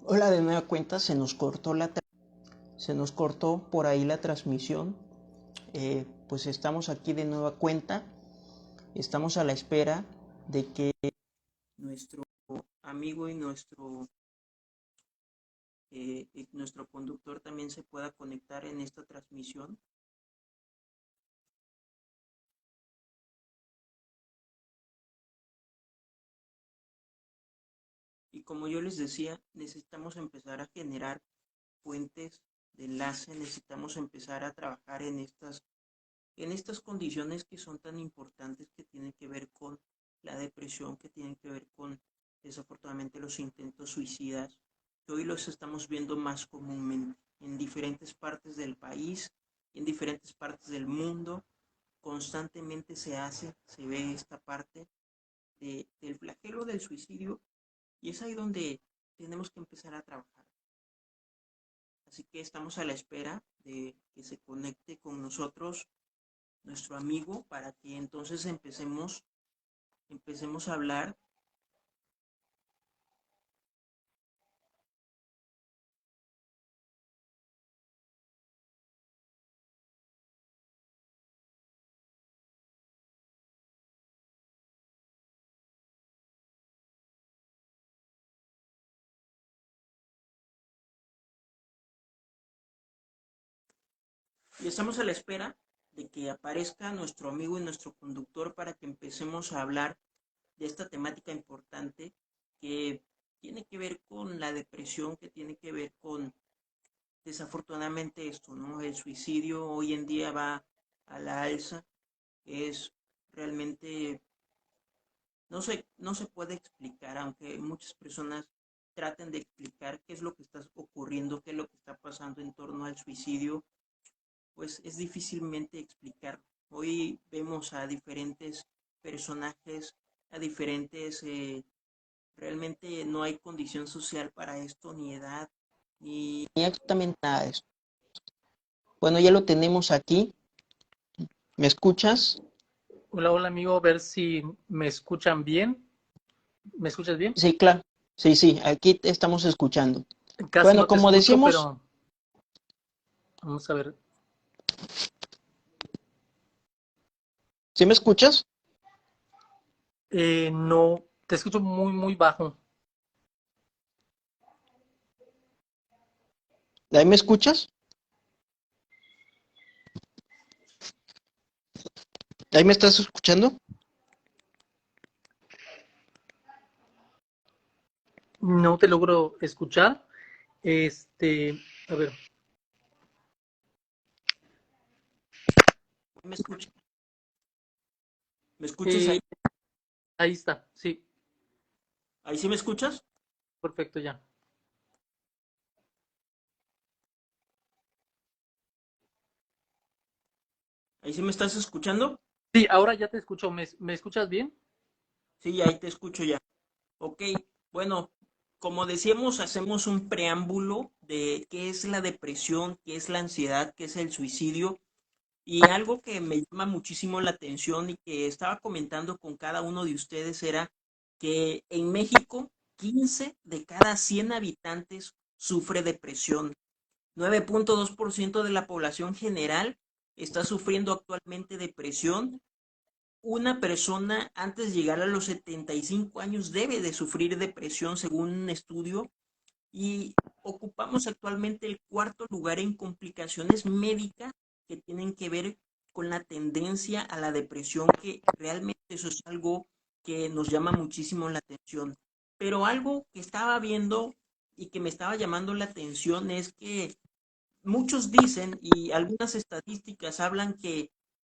Hola, de nueva cuenta, se nos cortó por ahí la transmisión. Pues estamos aquí de nueva cuenta. Estamos a la espera de que nuestro amigo y nuestro conductor también se pueda conectar en esta transmisión. Y como yo les decía, necesitamos empezar a generar fuentes de enlace, necesitamos empezar a trabajar en estas condiciones que son tan importantes, que tienen que ver con la depresión, que tienen que ver con desafortunadamente los intentos suicidas, que hoy los estamos viendo más comúnmente en diferentes partes del país, en diferentes partes del mundo. Constantemente se ve esta parte del flagelo del suicidio, y es ahí donde tenemos que empezar a trabajar. Así que estamos a la espera de que se conecte con nosotros nuestro amigo para que entonces empecemos a hablar. Y estamos a la espera de que aparezca nuestro amigo y nuestro conductor para que empecemos a hablar de esta temática importante que tiene que ver con la depresión, que tiene que ver con desafortunadamente esto, ¿no? El suicidio hoy en día va a la alza, es realmente, no se puede explicar, aunque muchas personas traten de explicar qué es lo que está ocurriendo, qué es lo que está pasando en torno al suicidio, pues es difícilmente explicar. Hoy vemos a diferentes personajes, a diferentes, realmente no hay condición social para esto, ni edad, ni absolutamente nada de esto. Bueno, ya lo tenemos aquí. ¿Me escuchas? Hola, hola amigo, a ver si me escuchan bien. ¿Me escuchas bien? Sí, claro. Sí, sí, aquí te estamos escuchando. Casi Bueno, no te como escucho, decíamos, pero vamos a ver. ¿sí me escuchas? No, te escucho muy, muy bajo. ¿Ahí me escuchas? ¿Ahí me estás escuchando? No te logro escuchar. A ver, ¿Me escuchas? ¿Me escuchas eh, ahí? ahí está, sí, ¿Ahí sí me escuchas? perfecto ya. ¿Ahí sí me estás escuchando? Sí, ahora ya te escucho. ¿Me escuchas bien? Sí, ahí te escucho ya. Ok, bueno, como decíamos, hacemos un preámbulo de qué es la depresión, qué es la ansiedad, qué es el suicidio. Y algo que me llama muchísimo la atención y que estaba comentando con cada uno de ustedes era que en México 15 de cada 100 habitantes sufre depresión. 9.2% de la población general está sufriendo actualmente depresión. Una persona antes de llegar a los 75 años debe de sufrir depresión según un estudio, y ocupamos actualmente el cuarto lugar en complicaciones médicas que tienen que ver con la tendencia a la depresión, que realmente eso es algo que nos llama muchísimo la atención. Pero algo que estaba viendo y que me estaba llamando la atención es que muchos dicen, y algunas estadísticas hablan, que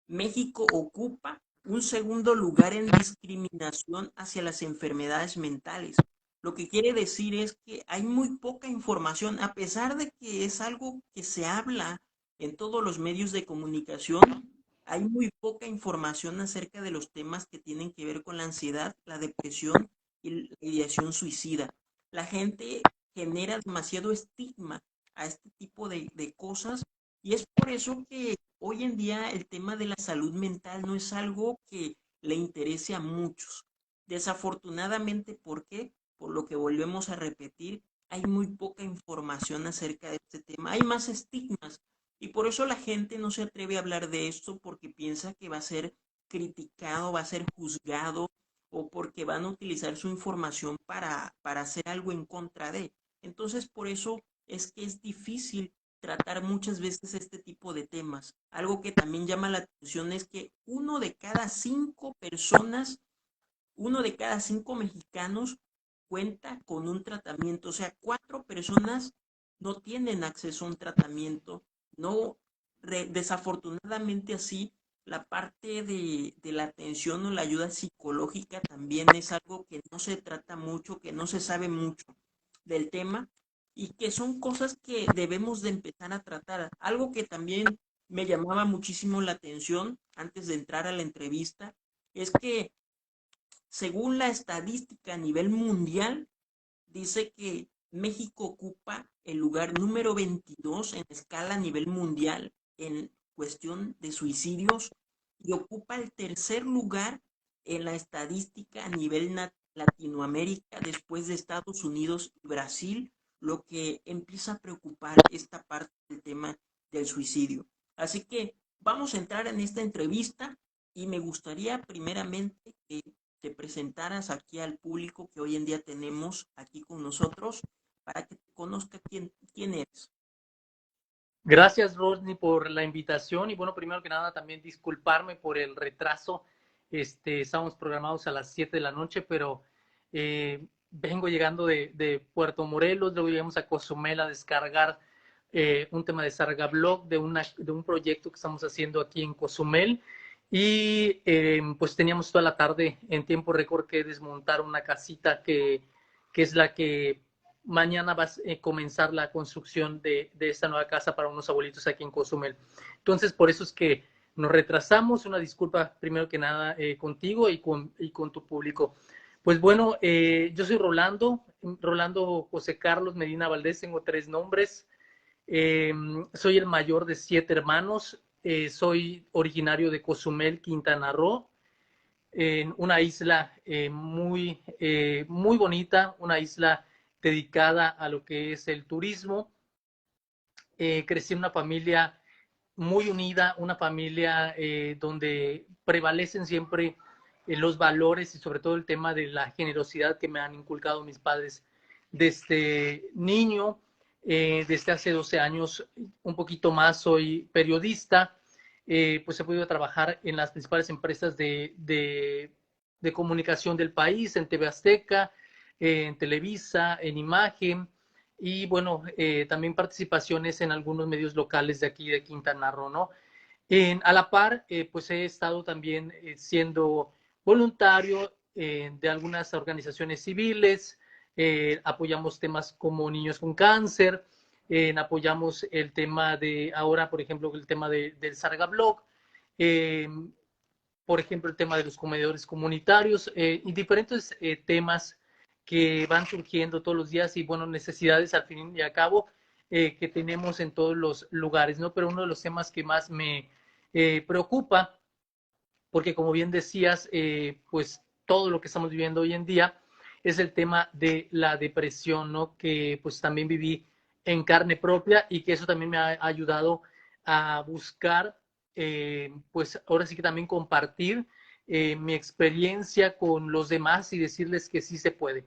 México ocupa un segundo lugar en discriminación hacia las enfermedades mentales. Lo que quiere decir es que hay muy poca información, a pesar de que es algo que se habla en todos los medios de comunicación, hay muy poca información acerca de los temas que tienen que ver con la ansiedad, la depresión y la ideación suicida. La gente genera demasiado estigma a este tipo de cosas, y es por eso que hoy en día el tema de la salud mental no es algo que le interese a muchos. Desafortunadamente, ¿por qué? Por lo que volvemos a repetir, hay muy poca información acerca de este tema, hay más estigmas y por eso la gente no se atreve a hablar de esto porque piensa que va a ser criticado, va a ser juzgado o porque van a utilizar su información para hacer algo en contra de. Entonces, por eso es que es difícil tratar muchas veces este tipo de temas. Algo que también llama la atención es que uno de cada cinco mexicanos cuenta con un tratamiento, o sea, 4 personas no tienen acceso a un tratamiento, no, desafortunadamente así, la parte de la atención o la ayuda psicológica también es algo que no se trata mucho, que no se sabe mucho del tema y que son cosas que debemos de empezar a tratar. Algo que también me llamaba muchísimo la atención antes de entrar a la entrevista es que según la estadística a nivel mundial, dice que México ocupa el lugar número 22 en escala a nivel mundial en cuestión de suicidios y ocupa el tercer lugar en la estadística a nivel Latinoamérica después de Estados Unidos y Brasil, lo que empieza a preocupar esta parte del tema del suicidio. Así que vamos a entrar en esta entrevista y me gustaría primeramente que te presentaras aquí al público que hoy en día tenemos aquí con nosotros para que te conozca quién eres. Gracias, Rodney, por la invitación. Y bueno, primero que nada, también disculparme por el retraso. Estábamos programados a las 7 de la noche, pero vengo llegando de Puerto Morelos, luego llegamos a Cozumel a descargar un tema de Sargablog de un proyecto que estamos haciendo aquí en Cozumel. Y pues teníamos toda la tarde en tiempo récord que desmontar una casita que es la que mañana va a comenzar la construcción de esta nueva casa para unos abuelitos aquí en Cozumel. Entonces, por eso es que nos retrasamos. Una disculpa, primero que nada, contigo y con tu público. Pues bueno, yo soy Rolando José Carlos Medina Valdés, tengo 3 nombres. Soy el mayor de 7 hermanos. Soy originario de Cozumel, Quintana Roo, en una isla muy bonita, una isla dedicada a lo que es el turismo. Crecí en una familia muy unida, una familia donde prevalecen siempre los valores y sobre todo el tema de la generosidad que me han inculcado mis padres desde niño. Desde hace 12 años, un poquito más, soy periodista. Pues he podido trabajar en las principales empresas de comunicación del país, en TV Azteca, en Televisa, en Imagen, y bueno, también participaciones en algunos medios locales de aquí de Quintana Roo, ¿no? A la par, pues he estado también siendo voluntario de algunas organizaciones civiles. Apoyamos temas como niños con cáncer, apoyamos el tema de, ahora por ejemplo, el tema del Sargablog, eh, por ejemplo, el tema de los comedores comunitarios y diferentes temas que van surgiendo todos los días y, bueno, necesidades al fin y al cabo que tenemos en todos los lugares, ¿no? Pero uno de los temas que más me preocupa, porque como bien decías, pues todo lo que estamos viviendo hoy en día es el tema de la depresión, ¿no? Que pues también viví en carne propia y que eso también me ha ayudado a buscar, pues ahora sí que también compartir mi experiencia con los demás y decirles que sí se puede.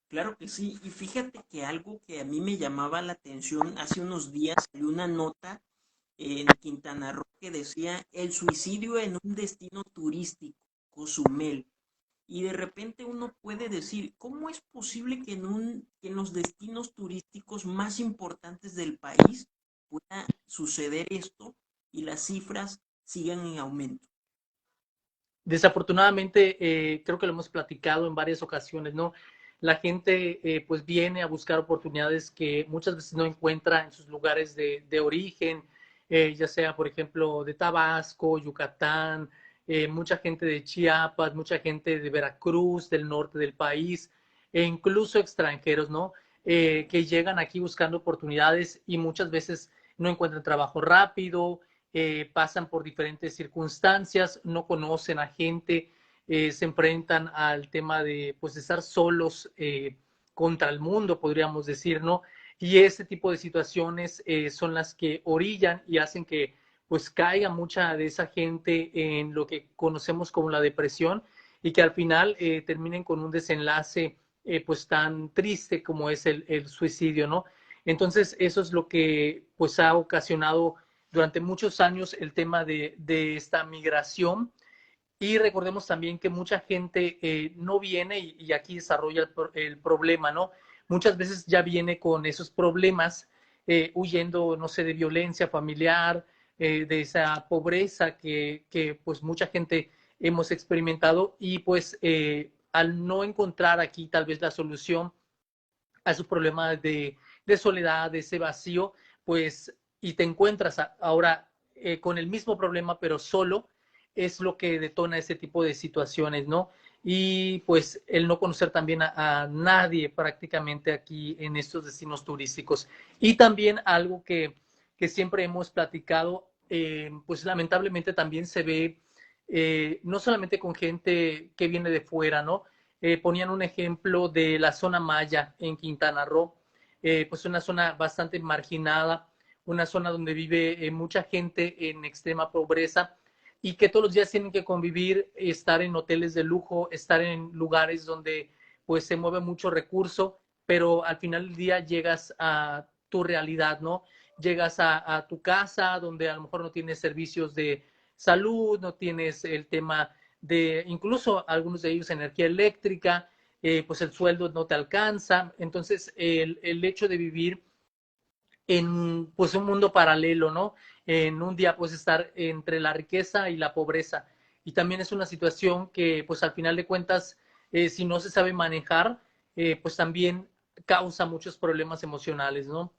Claro que sí, y fíjate que algo que a mí me llamaba la atención, hace unos días salió una nota en Quintana Roo que decía el suicidio en un destino turístico, Cozumel. Y de repente uno puede decir, ¿cómo es posible que en los destinos turísticos más importantes del país pueda suceder esto y las cifras sigan en aumento? Desafortunadamente, creo que lo hemos platicado en varias ocasiones, ¿no? La gente pues viene a buscar oportunidades que muchas veces no encuentra en sus lugares de origen, ya sea, por ejemplo, de Tabasco, Yucatán, mucha gente de Chiapas, mucha gente de Veracruz, del norte del país, e incluso extranjeros, ¿no? Que llegan aquí buscando oportunidades y muchas veces no encuentran trabajo rápido, pasan por diferentes circunstancias, no conocen a gente, se enfrentan al tema de pues, estar solos contra el mundo, podríamos decir, ¿no? Y ese tipo de situaciones son las que orillan y hacen que pues caiga mucha de esa gente en lo que conocemos como la depresión y que al final terminen con un desenlace pues tan triste como es el suicidio, ¿no? Entonces eso es lo que pues ha ocasionado durante muchos años el tema de esta migración. Y recordemos también que mucha gente no viene y aquí desarrolla el problema, ¿no? Muchas veces ya viene con esos problemas, huyendo, no sé, de violencia familiar, de esa pobreza que pues mucha gente hemos experimentado y pues al no encontrar aquí tal vez la solución a su problema de soledad, de ese vacío, pues y te encuentras ahora con el mismo problema pero solo, es lo que detona ese tipo de situaciones, ¿no? Y pues el no conocer también a nadie prácticamente aquí en estos destinos turísticos. Y también algo que siempre hemos platicado, pues lamentablemente también se ve no solamente con gente que viene de fuera, ¿no? Ponían un ejemplo de la zona Maya en Quintana Roo, pues una zona bastante marginada, una zona donde vive mucha gente en extrema pobreza y que todos los días tienen que convivir, estar en hoteles de lujo, estar en lugares donde pues se mueve mucho recurso, pero al final del día llegas a tu realidad, ¿no? Llegas a tu casa donde a lo mejor no tienes servicios de salud, no tienes el tema de incluso algunos de ellos energía eléctrica, pues el sueldo no te alcanza. Entonces, el hecho de vivir en pues un mundo paralelo, ¿no? En un día puedes estar entre la riqueza y la pobreza. Y también es una situación que, pues al final de cuentas, si no se sabe manejar, pues también causa muchos problemas emocionales, ¿no?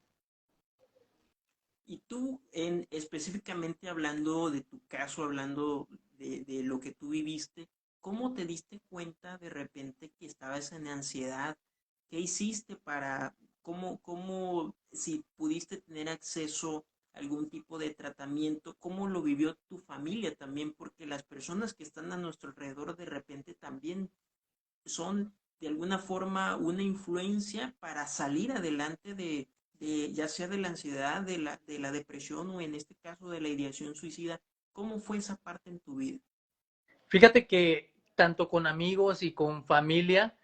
Y tú, específicamente hablando de tu caso, hablando de lo que tú viviste, ¿cómo te diste cuenta de repente que estabas en ansiedad? ¿Qué hiciste para, si pudiste tener acceso a algún tipo de tratamiento, cómo lo vivió tu familia también? Porque las personas que están a nuestro alrededor de repente también son de alguna forma una influencia para salir adelante ya sea de la ansiedad, de la depresión o en este caso de la ideación suicida. ¿Cómo fue esa parte en tu vida? Fíjate que tanto con amigos y con familia,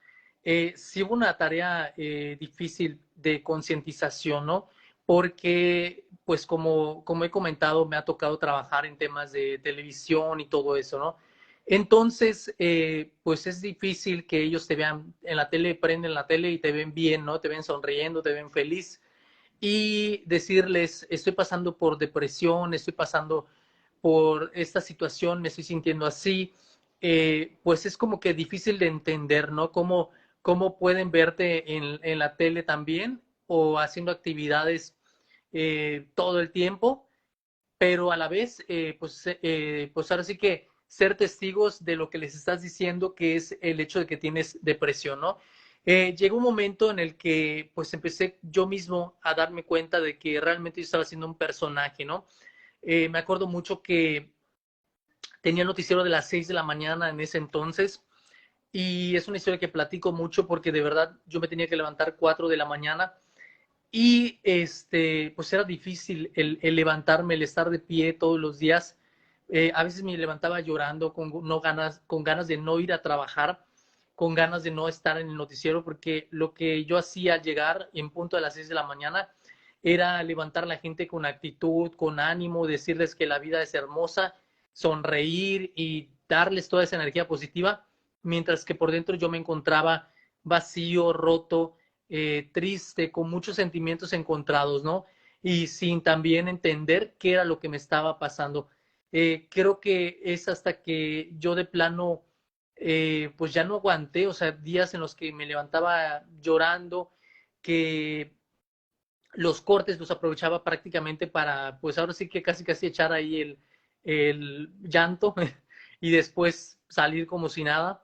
sí hubo una tarea difícil de concientización, ¿no? Porque, pues como he comentado, me ha tocado trabajar en temas de televisión y todo eso, ¿no? Entonces, pues es difícil que ellos te vean en la tele, prenden la tele y te ven bien, ¿no? Te ven sonriendo, te ven feliz. Y decirles, estoy pasando por depresión, estoy pasando por esta situación, me estoy sintiendo así, pues es como que difícil de entender, ¿no? Cómo pueden verte en la tele también o haciendo actividades todo el tiempo, pero a la vez, pues ahora sí que ser testigos de lo que les estás diciendo, que es el hecho de que tienes depresión, ¿no? Llegó un momento en el que pues empecé yo mismo a darme cuenta de que realmente yo estaba haciendo un personaje, ¿no? Me acuerdo mucho que tenía el noticiero de las 6 de la mañana en ese entonces y es una historia que platico mucho porque de verdad yo me tenía que levantar 4 de la mañana y pues era difícil el levantarme, el estar de pie todos los días. A veces me levantaba llorando, con ganas de no ir a trabajar, con ganas de no estar en el noticiero, porque lo que yo hacía al llegar en punto de las 6 de la mañana era levantar a la gente con actitud, con ánimo, decirles que la vida es hermosa, sonreír y darles toda esa energía positiva, mientras que por dentro yo me encontraba vacío, roto, triste, con muchos sentimientos encontrados, ¿no? Y sin también entender qué era lo que me estaba pasando. Creo que es hasta que yo de plano, pues ya no aguanté, o sea, días en los que me levantaba llorando, que los cortes los aprovechaba prácticamente para, pues ahora sí que casi casi echar ahí el llanto y después salir como si nada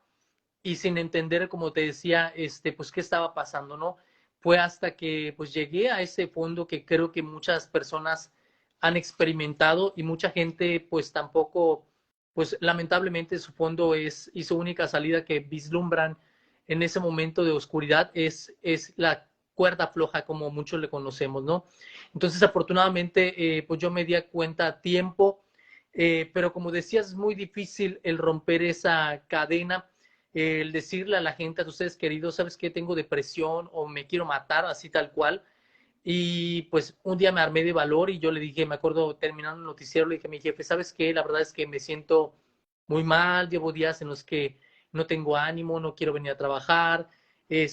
y sin entender, como te decía, pues qué estaba pasando, ¿no? Fue hasta que pues llegué a ese fondo que creo que muchas personas han experimentado y mucha gente pues tampoco, pues lamentablemente su fondo es y su única salida que vislumbran en ese momento de oscuridad es la cuerda floja, como muchos le conocemos, ¿no? Entonces, afortunadamente, pues yo me di cuenta a tiempo, pero como decías, es muy difícil el romper esa cadena, el decirle a la gente, a tus seres queridos, ¿sabes qué? Tengo depresión o me quiero matar, así tal cual. Y pues un día me armé de valor y yo le dije, me acuerdo terminando el noticiero, le dije a mi jefe, ¿sabes qué? La verdad es que me siento muy mal, llevo días en los que no tengo ánimo, no quiero venir a trabajar, he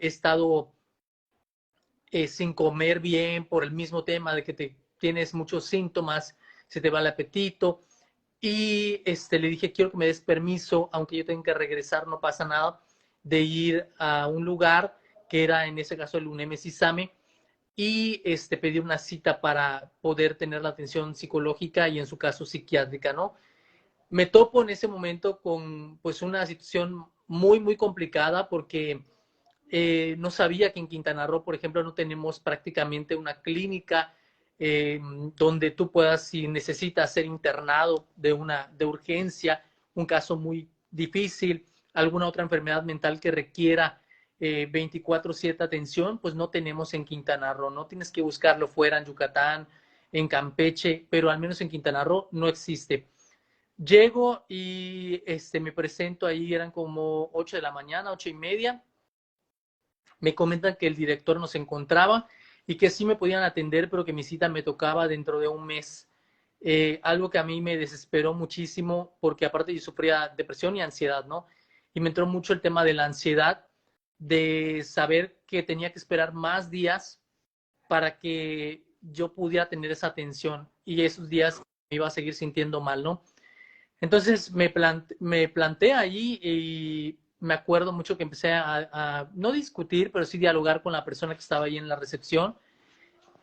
estado sin comer bien por el mismo tema de que tienes muchos síntomas, se te va el apetito. Y le dije, quiero que me des permiso, aunque yo tenga que regresar, no pasa nada, de ir a un lugar que era en ese caso el UNEM Sisame, y pedí una cita para poder tener la atención psicológica y en su caso psiquiátrica, ¿no? Me topo en ese momento con pues una situación muy, muy complicada porque no sabía que en Quintana Roo, por ejemplo, no tenemos prácticamente una clínica donde tú puedas, si necesitas ser internado de urgencia, un caso muy difícil, alguna otra enfermedad mental que requiera 24/7 atención, pues no tenemos en Quintana Roo, no tienes que buscarlo fuera en Yucatán, en Campeche, pero al menos en Quintana Roo no existe. Llego y me presento ahí, eran como 8 de la mañana, 8:30. Me comentan que el director no se encontraba y que sí me podían atender, pero que mi cita me tocaba dentro de un mes. Algo que a mí me desesperó muchísimo porque aparte yo sufría depresión y ansiedad, ¿no? Y me entró mucho el tema de la ansiedad, de saber que tenía que esperar más días para que yo pudiera tener esa atención y esos días me iba a seguir sintiendo mal, ¿no? Entonces me planteé allí y me acuerdo mucho que empecé a no discutir, pero sí dialogar con la persona que estaba ahí en la recepción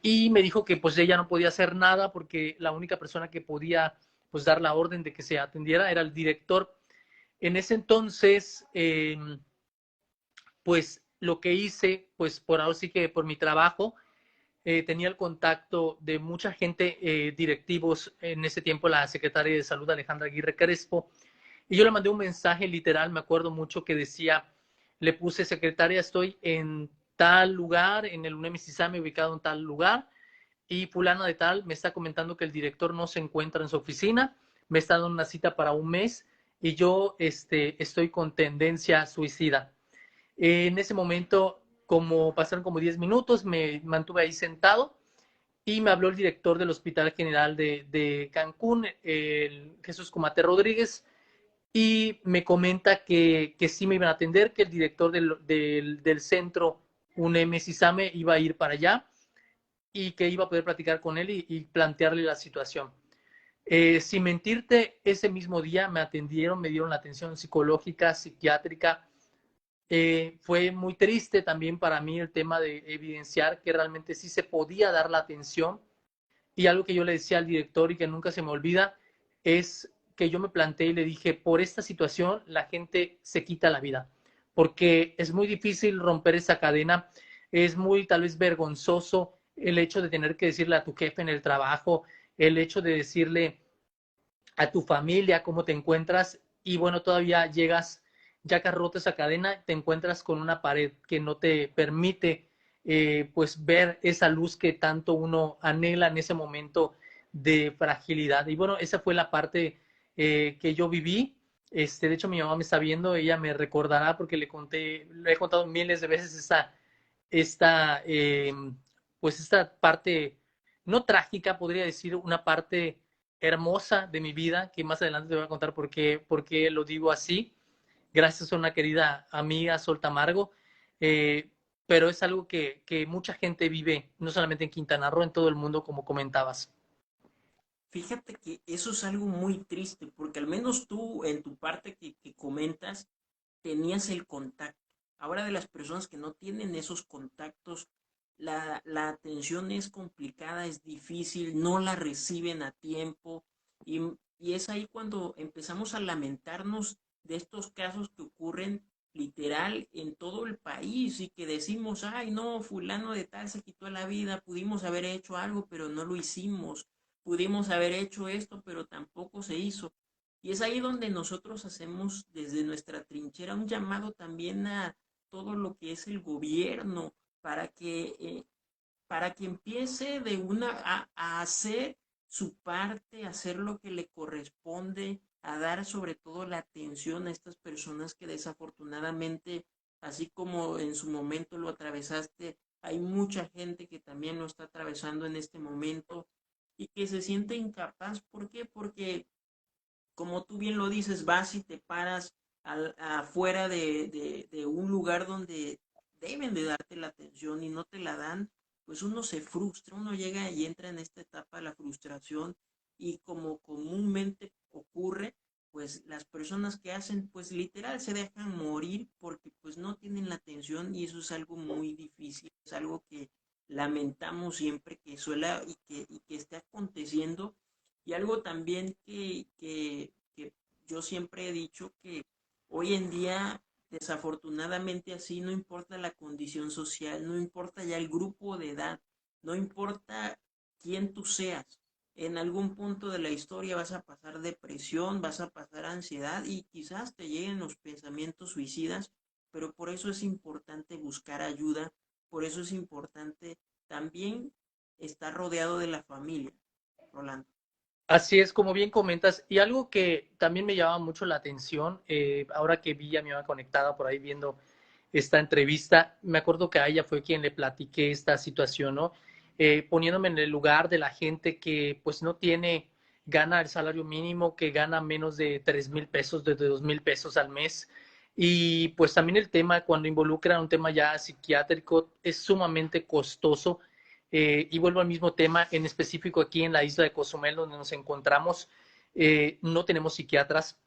y me dijo que pues ella no podía hacer nada porque la única persona que podía pues dar la orden de que se atendiera era el director. En ese entonces, pues lo que hice, pues por ahora sí que por mi trabajo, tenía el contacto de mucha gente, directivos en ese tiempo, la secretaria de Salud Alejandra Aguirre Crespo, y yo le mandé un mensaje literal, me acuerdo mucho, que decía, le puse, secretaria, estoy en tal lugar, en el UNEM Sisame, ubicado en tal lugar, y fulana de tal me está comentando que el director no se encuentra en su oficina, me está dando una cita para un mes, y yo estoy con tendencia suicida. En ese momento, como pasaron como 10 minutos, me mantuve ahí sentado y me habló el director del Hospital General de Cancún, el Jesús Comate Rodríguez, y me comenta que sí me iban a atender, que el director del centro UNEM Sisame iba a ir para allá y que iba a poder platicar con él y plantearle la situación. Sin mentirte, ese mismo día me atendieron, me dieron la atención psicológica, psiquiátrica. Fue muy triste también para mí el tema de evidenciar que realmente sí se podía dar la atención. Y algo que yo le decía al director y que nunca se me olvida es que yo me planteé y le dije, por esta situación la gente se quita la vida, porque es muy difícil romper esa cadena, es muy tal vez vergonzoso el hecho de tener que decirle a tu jefe en el trabajo, el hecho de decirle a tu familia cómo te encuentras y bueno, todavía llegas, ya que has roto esa cadena, te encuentras con una pared que no te permite pues ver esa luz que tanto uno anhela en ese momento de fragilidad. Y bueno, esa fue la parte que yo viví. De hecho, mi mamá me está viendo, ella me recordará porque le he contado miles de veces esta pues esta parte, no trágica, podría decir, una parte hermosa de mi vida, que más adelante te voy a contar por qué lo digo así, gracias a una querida amiga, Sol Tamargo, eh, pero es algo que mucha gente vive, no solamente en Quintana Roo, en todo el mundo, como comentabas. Fíjate que eso es algo muy triste, porque al menos tú en tu parte que comentas tenías el contacto. Ahora de las personas que no tienen esos contactos, la atención es complicada, es difícil, no la reciben a tiempo y, y es ahí cuando empezamos a lamentarnos de estos casos que ocurren literal en todo el país y que decimos, ay no, fulano de tal se quitó la vida, pudimos haber hecho algo, pero no lo hicimos, pudimos haber hecho esto, pero tampoco se hizo. Y es ahí donde nosotros hacemos desde nuestra trinchera un llamado también a todo lo que es el gobierno para que empiece a hacer su parte, a hacer lo que le corresponde, a dar sobre todo la atención a estas personas que desafortunadamente, así como en su momento lo atravesaste, hay mucha gente que también lo está atravesando en este momento y que se siente incapaz. ¿Por qué? Porque como tú bien lo dices, vas y te paras afuera de un lugar donde deben de darte la atención y no te la dan, pues uno se frustra, uno llega y entra en esta etapa de la frustración y como comúnmente ocurre, pues las personas que hacen, pues literal se dejan morir porque pues no tienen la atención y eso es algo muy difícil, es algo que lamentamos siempre que suele y que esté aconteciendo y algo también que yo siempre he dicho que hoy en día, desafortunadamente así, no importa la condición social, no importa ya el grupo de edad, no importa quién tú seas, en algún punto de la historia vas a pasar depresión, vas a pasar ansiedad y quizás te lleguen los pensamientos suicidas, pero por eso es importante buscar ayuda, por eso es importante también estar rodeado de la familia, Rolando. Así es, como bien comentas, y algo que también me llama mucho la atención, ahora que vi a mi mamá conectada por ahí viendo esta entrevista, me acuerdo que a ella fue quien le platiqué esta situación, ¿no? Poniéndome en el lugar de la gente que pues no tiene, gana el salario mínimo, que gana menos de 3,000 pesos, de 2,000 pesos al mes, y pues también el tema cuando involucra un tema ya psiquiátrico es sumamente costoso. Y vuelvo al mismo tema, en específico aquí en la isla de Cozumel, donde nos encontramos, no tenemos psiquiatras,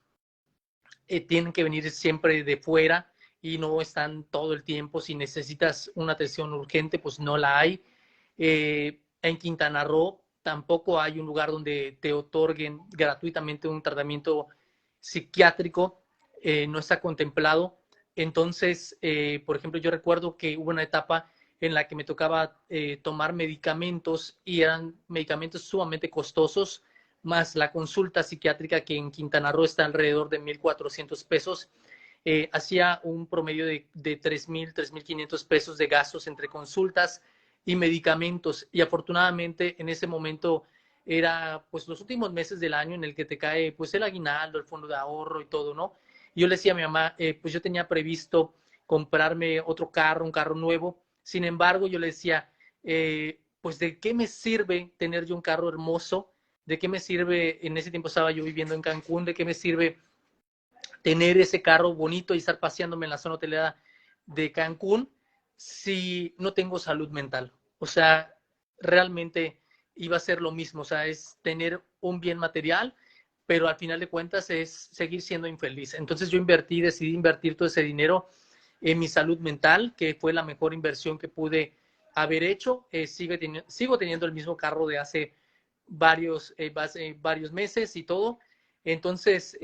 tienen que venir siempre de fuera y no están todo el tiempo. Si necesitas una atención urgente, pues no la hay. En Quintana Roo tampoco hay un lugar donde te otorguen gratuitamente un tratamiento psiquiátrico, no está contemplado. Entonces, por ejemplo, yo recuerdo que hubo una etapa en la que me tocaba tomar medicamentos y eran medicamentos sumamente costosos, más la consulta psiquiátrica que en Quintana Roo está alrededor de 1,400 pesos. Hacía un promedio de 3,000, 3,500 pesos de gastos entre consultas y medicamentos. Y afortunadamente en ese momento era pues los últimos meses del año en el que te cae pues el aguinaldo, el fondo de ahorro y todo, ¿no? Y yo le decía a mi mamá, pues yo tenía previsto comprarme otro carro, un carro nuevo. Sin embargo, yo le decía, pues de qué me sirve tener yo un carro hermoso, de qué me sirve, en ese tiempo estaba yo viviendo en Cancún, de qué me sirve tener ese carro bonito y estar paseándome en la zona hotelera de Cancún si no tengo salud mental. O sea, realmente iba a ser lo mismo, o sea, es tener un bien material, pero al final de cuentas es seguir siendo infeliz. Entonces yo decidí invertir todo ese dinero en mi salud mental, que fue la mejor inversión que pude haber hecho. Sigo teniendo el mismo carro de hace varios meses y todo. Entonces,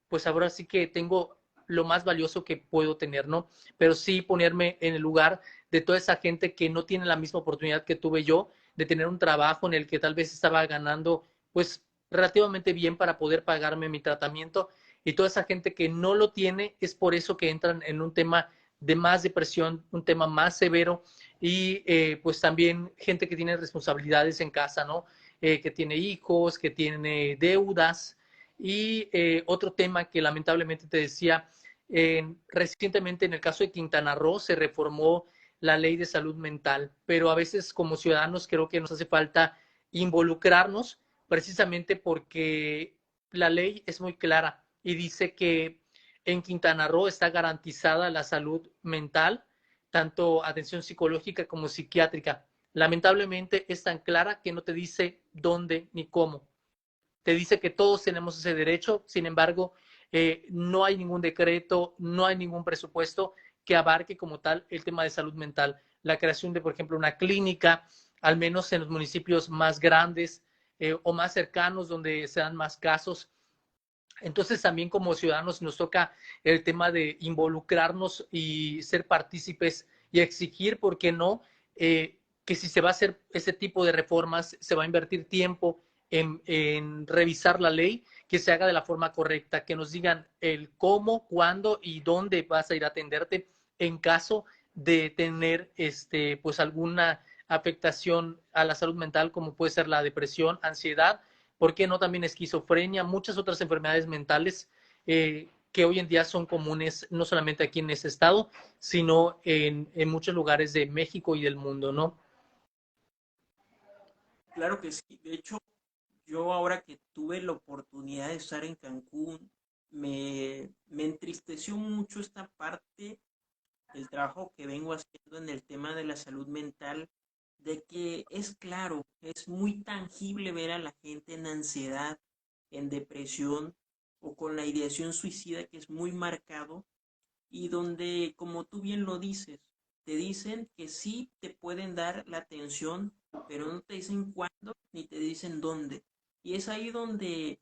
pues ahora sí que tengo lo más valioso que puedo tener, ¿no? Pero sí ponerme en el lugar de toda esa gente que no tiene la misma oportunidad que tuve yo de tener un trabajo en el que tal vez estaba ganando, pues, relativamente bien para poder pagarme mi tratamiento, y toda esa gente que no lo tiene, es por eso que entran en un tema de más depresión, un tema más severo, y pues también gente que tiene responsabilidades en casa, ¿no? Que tiene hijos, que tiene deudas. Y otro tema que lamentablemente te decía, recientemente en el caso de Quintana Roo se reformó la ley de salud mental, pero a veces como ciudadanos creo que nos hace falta involucrarnos precisamente porque la ley es muy clara y dice que en Quintana Roo está garantizada la salud mental, tanto atención psicológica como psiquiátrica. Lamentablemente es tan clara que no te dice dónde ni cómo. Te dice que todos tenemos ese derecho, sin embargo, no hay ningún decreto, no hay ningún presupuesto que abarque como tal el tema de salud mental. La creación de, por ejemplo, una clínica, al menos en los municipios más grandes o más cercanos donde se dan más casos. Entonces también como ciudadanos nos toca el tema de involucrarnos y ser partícipes y exigir, ¿por qué no? Que si se va a hacer ese tipo de reformas, se va a invertir tiempo en revisar la ley, que se haga de la forma correcta, que nos digan el cómo, cuándo y dónde vas a ir a atenderte en caso de tener pues alguna afectación a la salud mental, como puede ser la depresión, ansiedad, ¿por qué no también esquizofrenia, muchas otras enfermedades mentales que hoy en día son comunes no solamente aquí en este estado, sino en muchos lugares de México y del mundo, ¿no? Claro que sí. De hecho, yo ahora que tuve la oportunidad de estar en Cancún, me entristeció mucho esta parte del trabajo que vengo haciendo en el tema de la salud mental, de que es claro, es muy tangible ver a la gente en ansiedad, en depresión o con la ideación suicida que es muy marcado y donde, como tú bien lo dices, te dicen que sí te pueden dar la atención, pero no te dicen cuándo ni te dicen dónde. Y es ahí donde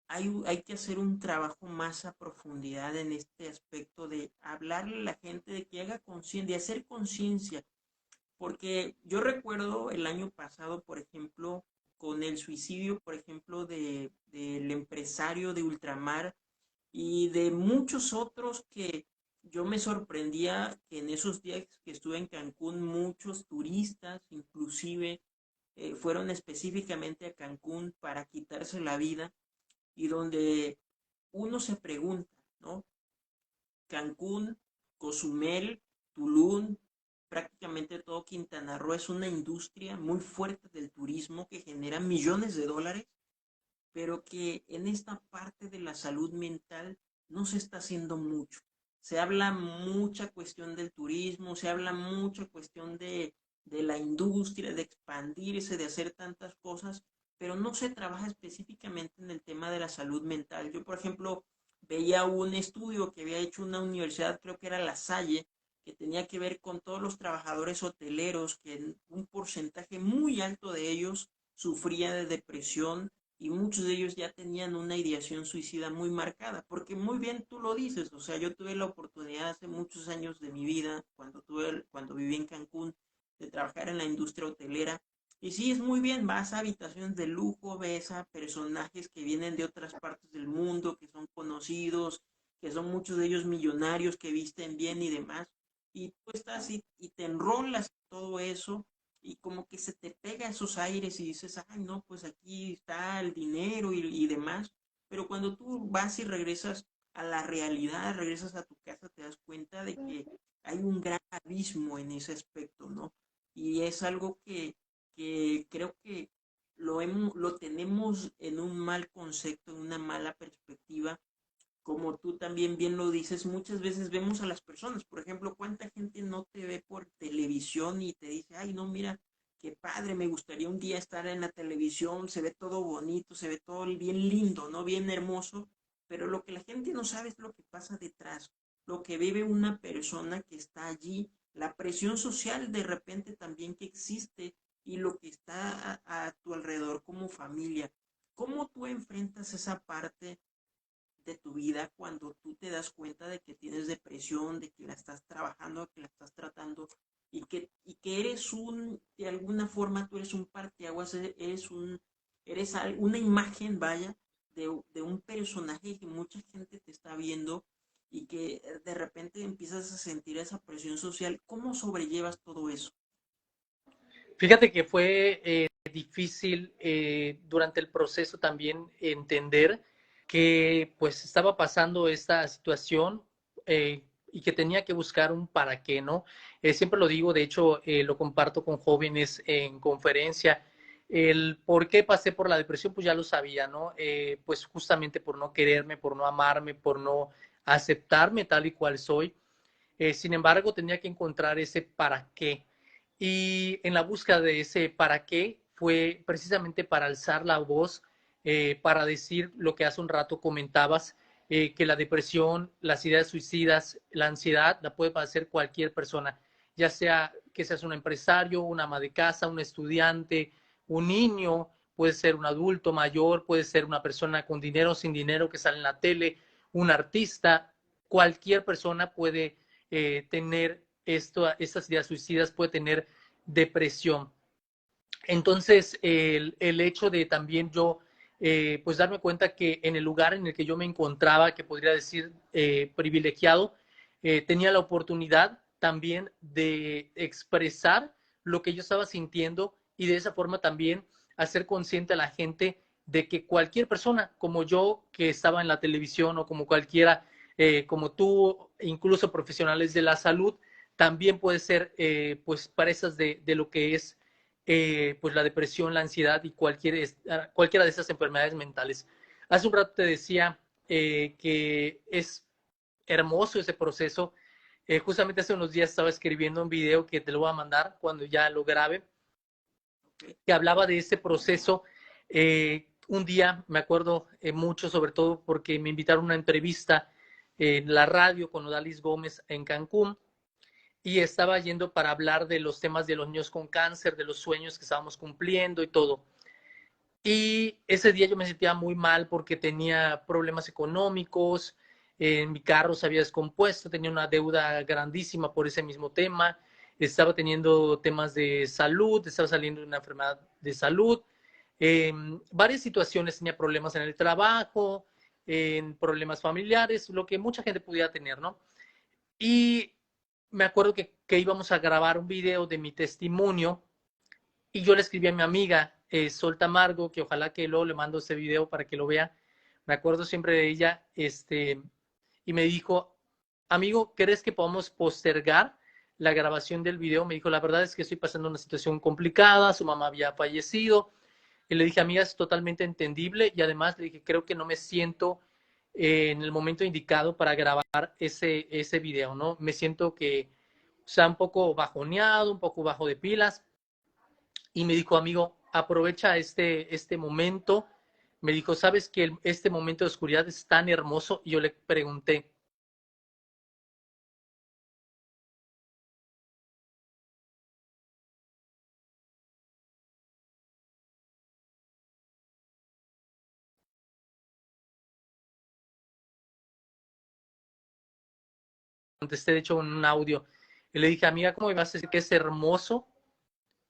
hay que hacer un trabajo más a profundidad en este aspecto de hablarle a la gente de que haga conciencia, de hacer conciencia. Porque yo recuerdo el año pasado, por ejemplo, con el suicidio, por ejemplo, del empresario de ultramar y de muchos otros que yo me sorprendía que en esos días que estuve en Cancún, muchos turistas inclusive fueron específicamente a Cancún para quitarse la vida y donde uno se pregunta, ¿no? Cancún, Cozumel, Tulum, prácticamente todo Quintana Roo es una industria muy fuerte del turismo que genera millones de dólares, pero que en esta parte de la salud mental no se está haciendo mucho. Se habla mucha cuestión del turismo, se habla mucha cuestión de la industria, de expandirse, de hacer tantas cosas, pero no se trabaja específicamente en el tema de la salud mental. Yo, por ejemplo, veía un estudio que había hecho una universidad, creo que era La Salle, que tenía que ver con todos los trabajadores hoteleros, que un porcentaje muy alto de ellos sufría de depresión y muchos de ellos ya tenían una ideación suicida muy marcada, porque muy bien tú lo dices, o sea, yo tuve la oportunidad hace muchos años de mi vida, cuando viví en Cancún, de trabajar en la industria hotelera, y sí, es muy bien, vas a habitaciones de lujo, ves a personajes que vienen de otras partes del mundo, que son conocidos, que son muchos de ellos millonarios, que visten bien y demás, y tú estás y te enrolas en todo eso, y como que se te pega esos aires y dices, ay, no, pues aquí está el dinero y demás. Pero cuando tú vas y regresas a la realidad, regresas a tu casa, te das cuenta de que hay un gran abismo en ese aspecto, ¿no? Y es algo que creo que lo tenemos en un mal concepto, en una mala perspectiva como tú también bien lo dices, muchas veces vemos a las personas, por ejemplo, cuánta gente no te ve por televisión y te dice, ay, no, mira, qué padre, me gustaría un día estar en la televisión, se ve todo bonito, se ve todo bien lindo, ¿no? Bien hermoso, pero lo que la gente no sabe es lo que pasa detrás, lo que vive una persona que está allí, la presión social de repente también que existe y lo que está a tu alrededor como familia. ¿Cómo tú enfrentas esa parte de tu vida cuando tú te das cuenta de que tienes depresión, de que la estás trabajando, que la estás tratando y que eres de alguna forma tú eres un parteaguas, una imagen, vaya, de un personaje que mucha gente te está viendo y que de repente empiezas a sentir esa presión social? ¿Cómo sobrellevas todo eso? Fíjate que fue difícil durante el proceso también entender que pues estaba pasando esta situación y que tenía que buscar un para qué, ¿no? Siempre lo digo, de hecho lo comparto con jóvenes en conferencia. El por qué pasé por la depresión, pues ya lo sabía, ¿no? Pues justamente por no quererme, por no amarme, por no aceptarme tal y cual soy. Sin embargo, tenía que encontrar ese para qué. Y en la búsqueda de ese para qué fue precisamente para alzar la voz, para decir lo que hace un rato comentabas, que la depresión, las ideas suicidas, la ansiedad la puede padecer cualquier persona, ya sea que seas un empresario, una ama de casa, un estudiante, un niño, puede ser un adulto mayor, puede ser una persona con dinero, sin dinero que sale en la tele, un artista, cualquier persona puede tener estas ideas suicidas, puede tener depresión. Entonces, el hecho de también yo pues darme cuenta que en el lugar en el que yo me encontraba, que podría decir privilegiado, tenía la oportunidad también de expresar lo que yo estaba sintiendo y de esa forma también hacer consciente a la gente de que cualquier persona como yo que estaba en la televisión o como cualquiera, como tú, incluso profesionales de la salud, también puede ser pues presas de lo que es pues la depresión, la ansiedad y cualquiera de esas enfermedades mentales. Hace un rato te decía que es hermoso ese proceso. Justamente hace unos días estaba escribiendo un video que te lo voy a mandar cuando ya lo grabe, que hablaba de ese proceso. Un día me acuerdo mucho, sobre todo porque me invitaron a una entrevista en la radio con Odalis Gómez en Cancún y estaba yendo para hablar de los temas de los niños con cáncer, de los sueños que estábamos cumpliendo y todo. Y ese día yo me sentía muy mal porque tenía problemas económicos, mi carro se había descompuesto, tenía una deuda grandísima por ese mismo tema, estaba teniendo temas de salud, estaba saliendo de una enfermedad de salud, varias situaciones, tenía problemas en el trabajo, en problemas familiares, lo que mucha gente pudiera tener, ¿no? Y me acuerdo que íbamos a grabar un video de mi testimonio y yo le escribí a mi amiga Sol Tamargo, que ojalá que luego le mando ese video para que lo vea. Me acuerdo siempre de ella, y me dijo, amigo, ¿crees que podamos postergar la grabación del video? Me dijo, la verdad es que estoy pasando una situación complicada, su mamá había fallecido. Y le dije, amiga, es totalmente entendible y además le dije, creo que no me siento en el momento indicado para grabar ese video, ¿no? Me siento que, o sea, un poco bajoneado, un poco bajo de pilas. Y me dijo, amigo, aprovecha este momento. Me dijo, ¿sabes que este momento de oscuridad es tan hermoso? Y yo le pregunté, contesté de hecho en un audio, y le dije, amiga, ¿cómo me vas a decir que es hermoso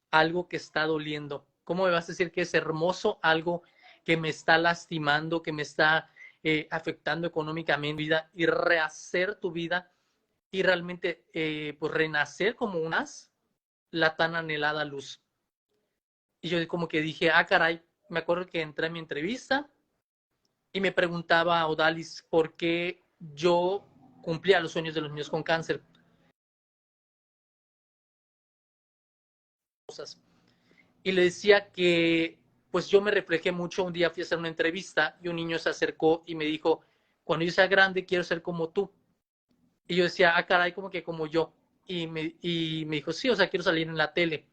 algo que está doliendo? ¿Cómo me vas a decir que es hermoso algo que me está lastimando, que me está afectando económicamente vida y rehacer tu vida y realmente pues renacer como unas la tan anhelada luz? Y yo como que dije, ah, caray, me acuerdo que entré a mi entrevista y me preguntaba a Odalis por qué yo cumplía los sueños de los niños con cáncer. Y le decía que pues yo me reflejé mucho. Un día fui a hacer una entrevista y un niño se acercó y me dijo, cuando yo sea grande quiero ser como tú. Y yo decía, ah, caray, como que como yo. Y me dijo, sí, o sea, quiero salir en la tele.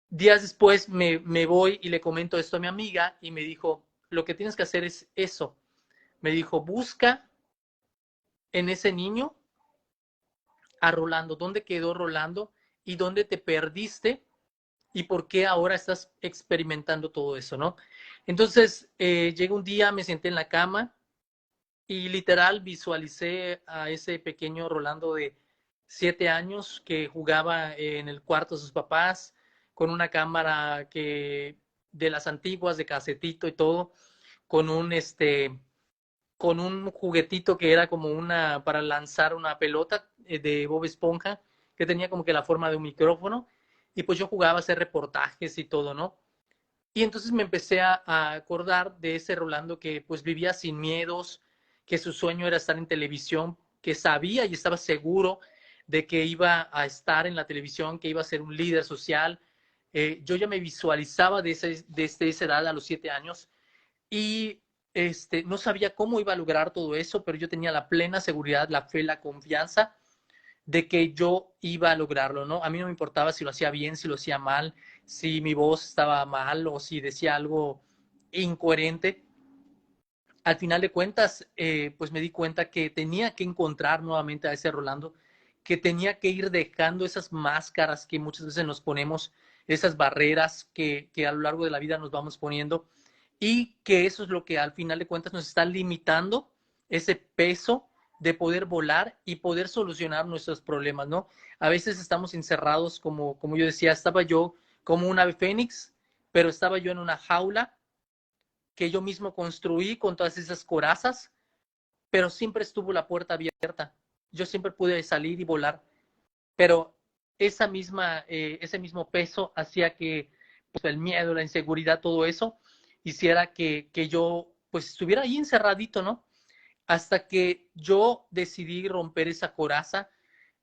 Días después me voy y le comento esto a mi amiga y me dijo, lo que tienes que hacer es eso. Me dijo, busca en ese niño a Rolando, dónde quedó Rolando y dónde te perdiste y por qué ahora estás experimentando todo eso, ¿no? Entonces, llega un día, me senté en la cama y literal visualicé a ese pequeño Rolando de 7 años que jugaba en el cuarto de sus papás con una cámara que de las antiguas de casetito y todo, con con un juguetito que era como una para lanzar una pelota de Bob Esponja, que tenía como que la forma de un micrófono, y pues yo jugaba a hacer reportajes y todo, ¿no? Y entonces me empecé a acordar de ese Rolando que pues vivía sin miedos, que su sueño era estar en televisión, que sabía y estaba seguro de que iba a estar en la televisión, que iba a ser un líder social. Yo ya me visualizaba desde esa edad, a los 7 años, y no sabía cómo iba a lograr todo eso, pero yo tenía la plena seguridad, la fe, la confianza de que yo iba a lograrlo, ¿no? A mí no me importaba si lo hacía bien, si lo hacía mal, si mi voz estaba mal o si decía algo incoherente. Al final de cuentas, pues me di cuenta que tenía que encontrar nuevamente a ese Rolando, que tenía que ir dejando esas máscaras que muchas veces nos ponemos, esas barreras que a lo largo de la vida nos vamos poniendo, y que eso es lo que al final de cuentas nos está limitando ese peso de poder volar y poder solucionar nuestros problemas, ¿no? A veces estamos encerrados, como yo decía, estaba yo como un ave fénix, pero estaba yo en una jaula que yo mismo construí con todas esas corazas, pero siempre estuvo la puerta abierta. Yo siempre pude salir y volar, pero ese mismo peso hacía que pues, el miedo, la inseguridad, todo eso, hiciera que yo pues estuviera ahí encerradito, ¿no? Hasta que yo decidí romper esa coraza,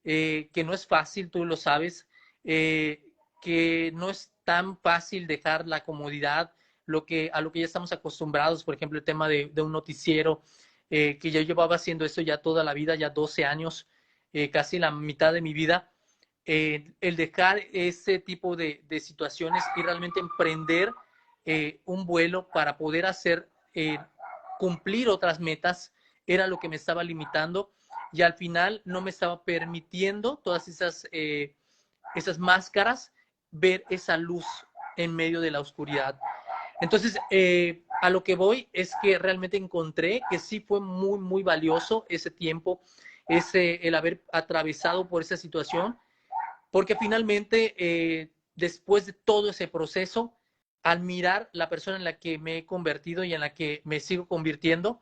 que no es fácil, tú lo sabes, que no es tan fácil dejar la comodidad, a lo que ya estamos acostumbrados, por ejemplo, el tema de un noticiero, que yo llevaba haciendo esto ya toda la vida, ya 12 años, casi la mitad de mi vida, el dejar ese tipo de situaciones y realmente emprender un vuelo para poder hacer, cumplir otras metas, era lo que me estaba limitando y al final no me estaba permitiendo todas esas máscaras ver esa luz en medio de la oscuridad. Entonces, a lo que voy es que realmente encontré que sí fue muy, muy valioso ese tiempo, el haber atravesado por esa situación, porque finalmente, después de todo ese proceso, al mirar la persona en la que me he convertido y en la que me sigo convirtiendo,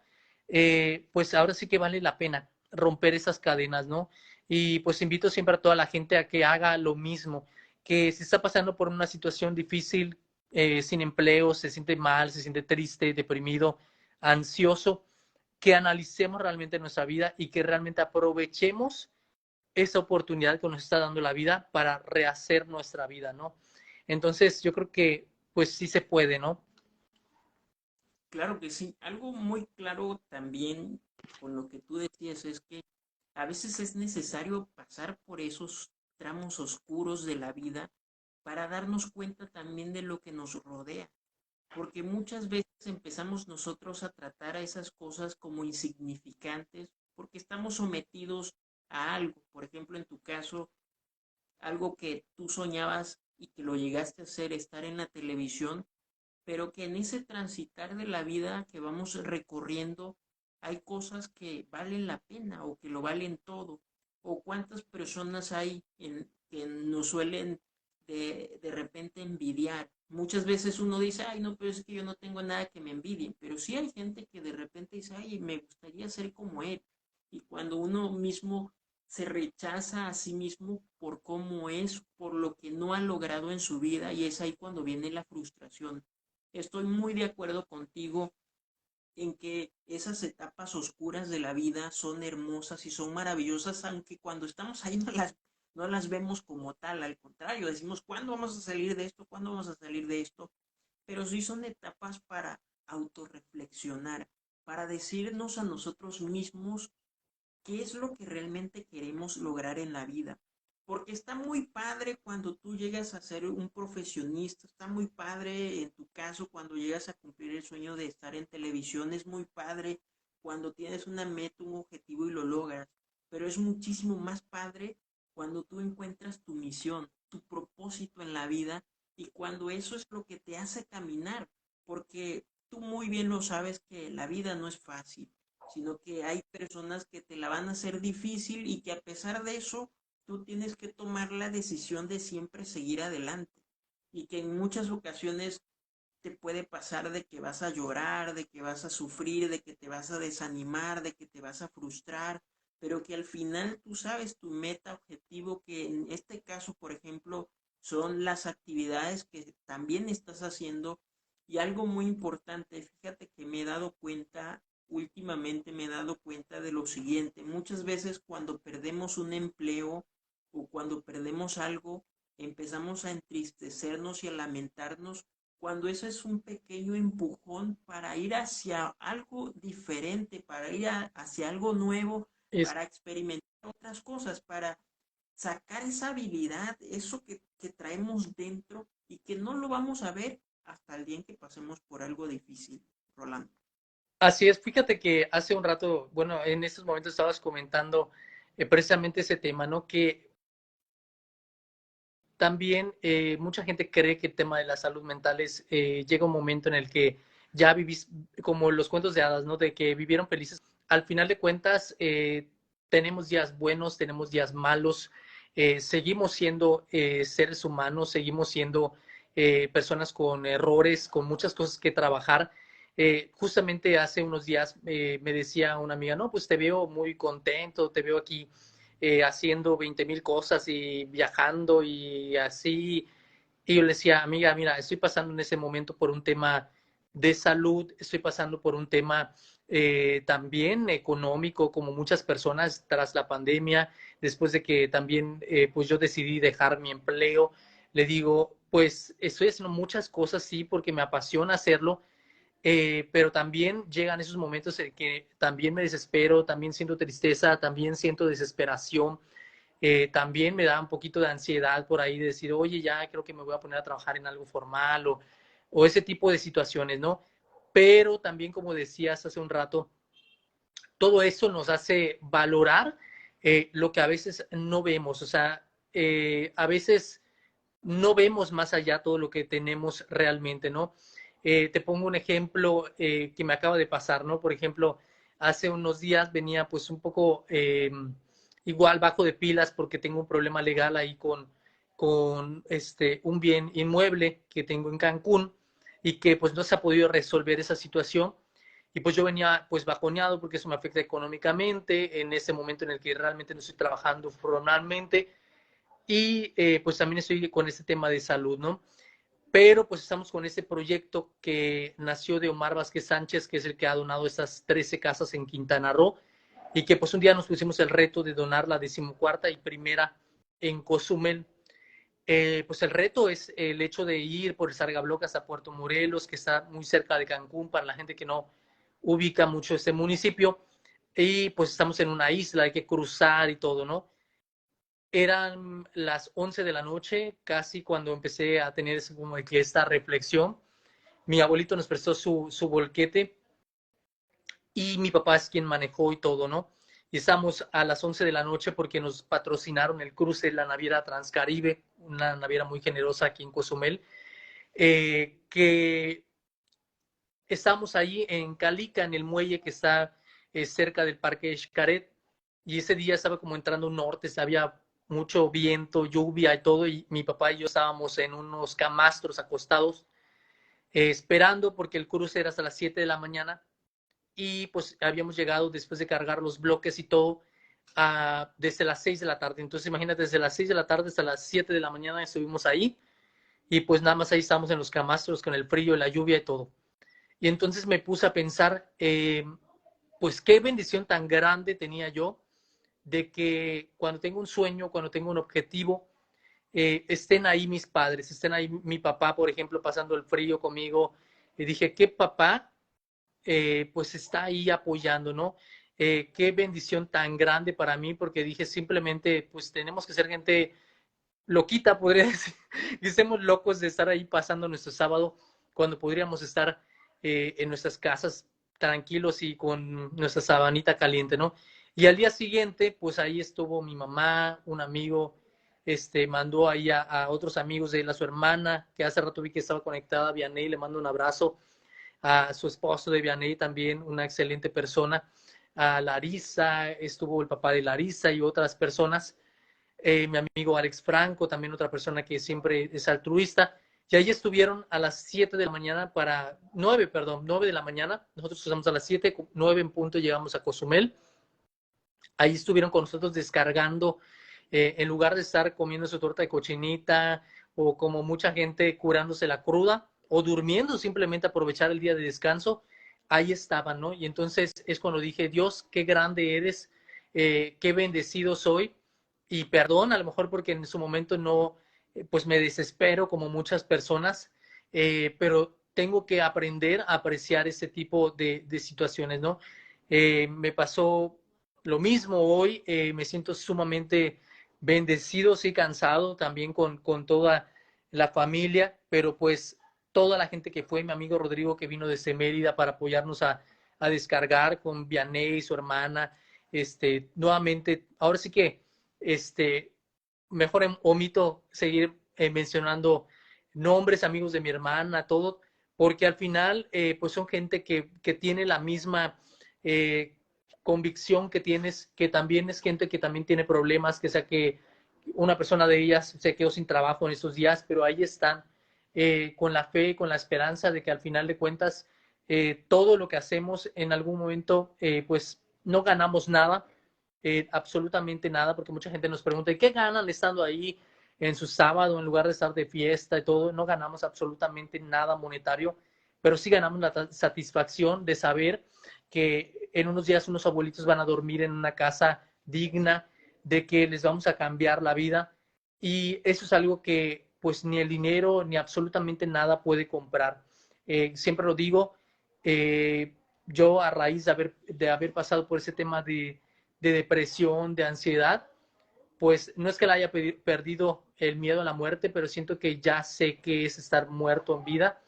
pues ahora sí que vale la pena romper esas cadenas, ¿no? Y pues invito siempre a toda la gente a que haga lo mismo, que si está pasando por una situación difícil, sin empleo, se siente mal, se siente triste, deprimido, ansioso, que analicemos realmente nuestra vida y que realmente aprovechemos esa oportunidad que nos está dando la vida para rehacer nuestra vida, ¿no? Entonces, yo creo que, pues sí se puede, ¿no? Claro que sí. Algo muy claro también con lo que tú decías es que a veces es necesario pasar por esos tramos oscuros de la vida para darnos cuenta también de lo que nos rodea. Porque muchas veces empezamos nosotros a tratar a esas cosas como insignificantes porque estamos sometidos a algo. Por ejemplo, en tu caso, algo que tú soñabas y que lo llegaste a hacer, estar en la televisión, pero que en ese transitar de la vida que vamos recorriendo hay cosas que valen la pena o que lo valen todo. O cuántas personas hay que nos suelen de repente envidiar. Muchas veces uno dice, ay, no, pero es que yo no tengo nada que me envidien. Pero sí hay gente que de repente dice, ay, me gustaría ser como él. Y cuando uno mismo se rechaza a sí mismo por cómo es, por lo que no ha logrado en su vida, y es ahí cuando viene la frustración. Estoy muy de acuerdo contigo en que esas etapas oscuras de la vida son hermosas y son maravillosas, aunque cuando estamos ahí no las vemos como tal, al contrario, decimos, ¿cuándo vamos a salir de esto? ¿Cuándo vamos a salir de esto? Pero sí son etapas para autorreflexionar, para decirnos a nosotros mismos qué es lo que realmente queremos lograr en la vida. Porque está muy padre cuando tú llegas a ser un profesionista, está muy padre en tu caso cuando llegas a cumplir el sueño de estar en televisión, es muy padre cuando tienes una meta, un objetivo y lo logras, pero es muchísimo más padre cuando tú encuentras tu misión, tu propósito en la vida y cuando eso es lo que te hace caminar, porque tú muy bien lo sabes que la vida no es fácil, sino que hay personas que te la van a hacer difícil y que a pesar de eso, tú tienes que tomar la decisión de siempre seguir adelante. Y que en muchas ocasiones te puede pasar de que vas a llorar, de que vas a sufrir, de que te vas a desanimar, de que te vas a frustrar, pero que al final tú sabes tu meta, objetivo, que en este caso, por ejemplo, son las actividades que también estás haciendo. Y algo muy importante, fíjate que me he dado cuenta, últimamente me he dado cuenta de lo siguiente, muchas veces cuando perdemos un empleo o cuando perdemos algo, empezamos a entristecernos y a lamentarnos cuando eso es un pequeño empujón para ir hacia algo diferente, para ir hacia algo nuevo, Es, para experimentar otras cosas, para sacar esa habilidad, eso que traemos dentro y que no lo vamos a ver hasta el día en que pasemos por algo difícil, Rolando. así es, fíjate que hace un rato, bueno, en estos momentos estabas comentando precisamente ese tema, ¿no? Que también mucha gente cree que el tema de la salud mental es, llega un momento en el que ya vivís como los cuentos de hadas, ¿no? De que vivieron felices. Al final de cuentas, tenemos días buenos, tenemos días malos, seguimos siendo seres humanos, seguimos siendo personas con errores, con muchas cosas que trabajar. Justamente hace unos días me decía una amiga, no, pues te veo muy contento, te veo aquí haciendo 20,000 cosas y viajando y así. Y yo le decía, amiga, mira, estoy pasando en ese momento por un tema de salud, estoy pasando por un tema también económico, como muchas personas tras la pandemia, después de que también pues yo decidí dejar mi empleo. Le digo, pues estoy haciendo muchas cosas, sí, porque me apasiona hacerlo, pero también llegan esos momentos en que también me desespero, también siento tristeza, también siento desesperación, también me da un poquito de ansiedad por ahí de decir, oye, ya creo que me voy a poner a trabajar en algo formal o ese tipo de situaciones, ¿no? Pero también, como decías hace un rato, todo eso nos hace valorar lo que a veces no vemos, o sea, a veces no vemos más allá todo lo que tenemos realmente, ¿no? Te pongo un ejemplo que me acaba de pasar, ¿no? Por ejemplo, hace unos días venía pues un poco igual bajo de pilas porque tengo un problema legal ahí con un bien inmueble que tengo en Cancún y que pues no se ha podido resolver esa situación. Y pues yo venía pues bajoneado porque eso me afecta económicamente en ese momento en el que realmente no estoy trabajando formalmente y pues también estoy con este tema de salud, ¿no? Pero pues estamos con este proyecto que nació de Omar Vázquez Sánchez, que es el que ha donado estas 13 casas en Quintana Roo, y que pues un día nos pusimos el reto de donar la 14ª y primera en Cozumel. Pues el reto es el hecho de ir por el Sargabloc hasta Puerto Morelos, que está muy cerca de Cancún, para la gente que no ubica mucho este municipio, y pues estamos en una isla, hay que cruzar y todo, ¿no? Eran las 11 de la noche, casi cuando empecé a tener como que esta reflexión. Mi abuelito nos prestó su volquete y mi papá es quien manejó y todo, ¿no? Y estamos a las 11 de la noche porque nos patrocinaron el cruce de la naviera Transcaribe, una naviera muy generosa aquí en Cozumel, que estamos ahí en Calica, en el muelle que está cerca del Parque Xcaret, y ese día estaba como entrando un norte, había mucho viento, lluvia y todo, y mi papá y yo estábamos en unos camastros acostados, esperando porque el cruce era hasta las 7 de la mañana, y pues habíamos llegado después de cargar los bloques y todo, desde las 6 de la tarde. Entonces imagínate, desde las 6 de la tarde hasta las 7 de la mañana estuvimos ahí, y pues nada más ahí estamos en los camastros con el frío, la lluvia y todo. Y entonces me puse a pensar, pues qué bendición tan grande tenía yo de que cuando tengo un sueño, cuando tengo un objetivo, estén ahí mis padres, estén ahí mi papá, por ejemplo, pasando el frío conmigo. Y dije, ¿qué papá? Pues está ahí apoyando, ¿no? Qué bendición tan grande para mí, porque dije simplemente, pues tenemos que ser gente loquita, podría decir, que estemos locos de estar ahí pasando nuestro sábado cuando podríamos estar en nuestras casas tranquilos y con nuestra sabanita caliente, ¿no? Y al día siguiente, pues ahí estuvo mi mamá, un amigo, mandó ahí a otros amigos de él, a su hermana, que hace rato vi que estaba conectada, Vianey, le mando un abrazo, a su esposo de Vianey también, una excelente persona, a Larisa, estuvo el papá de Larisa y otras personas, mi amigo Alex Franco, también otra persona que siempre es altruista, y ahí estuvieron a las 7 de la mañana para, 9, perdón, 9 de la mañana, nosotros estamos a las 7, 9 en punto llegamos a Cozumel, ahí estuvieron con nosotros descargando, en lugar de estar comiendo su torta de cochinita o como mucha gente curándose la cruda o durmiendo, simplemente aprovechar el día de descanso, ahí estaban, ¿no? Y entonces es cuando dije, Dios, qué grande eres, qué bendecido soy, y perdón, a lo mejor porque en su momento no, pues me desespero como muchas personas, pero tengo que aprender a apreciar ese tipo de situaciones, ¿no? Me pasó lo mismo hoy, me siento sumamente bendecido, sí, cansado también con toda la familia, pero pues toda la gente que fue, mi amigo Rodrigo que vino desde Mérida para apoyarnos a descargar con Vianey, su hermana, nuevamente, ahora sí que, mejor omito seguir mencionando nombres, amigos de mi hermana, todo, porque al final, pues son gente que tiene la misma convicción que tienes, que también es gente que también tiene problemas, que sea que una persona de ellas se quedó sin trabajo en estos días, pero ahí están con la fe, con la esperanza de que al final de cuentas todo lo que hacemos en algún momento, pues no ganamos nada, absolutamente nada, porque mucha gente nos pregunta, ¿qué ganan estando ahí en su sábado en lugar de estar de fiesta y todo? No ganamos absolutamente nada monetario, pero sí ganamos la satisfacción de saber que en unos días unos abuelitos van a dormir en una casa digna, de que les vamos a cambiar la vida, y eso es algo que pues ni el dinero ni absolutamente nada puede comprar. Siempre lo digo, yo a raíz de haber pasado por ese tema de depresión, de ansiedad, pues no es que la haya perdido el miedo a la muerte, pero siento que ya sé qué es estar muerto en vida,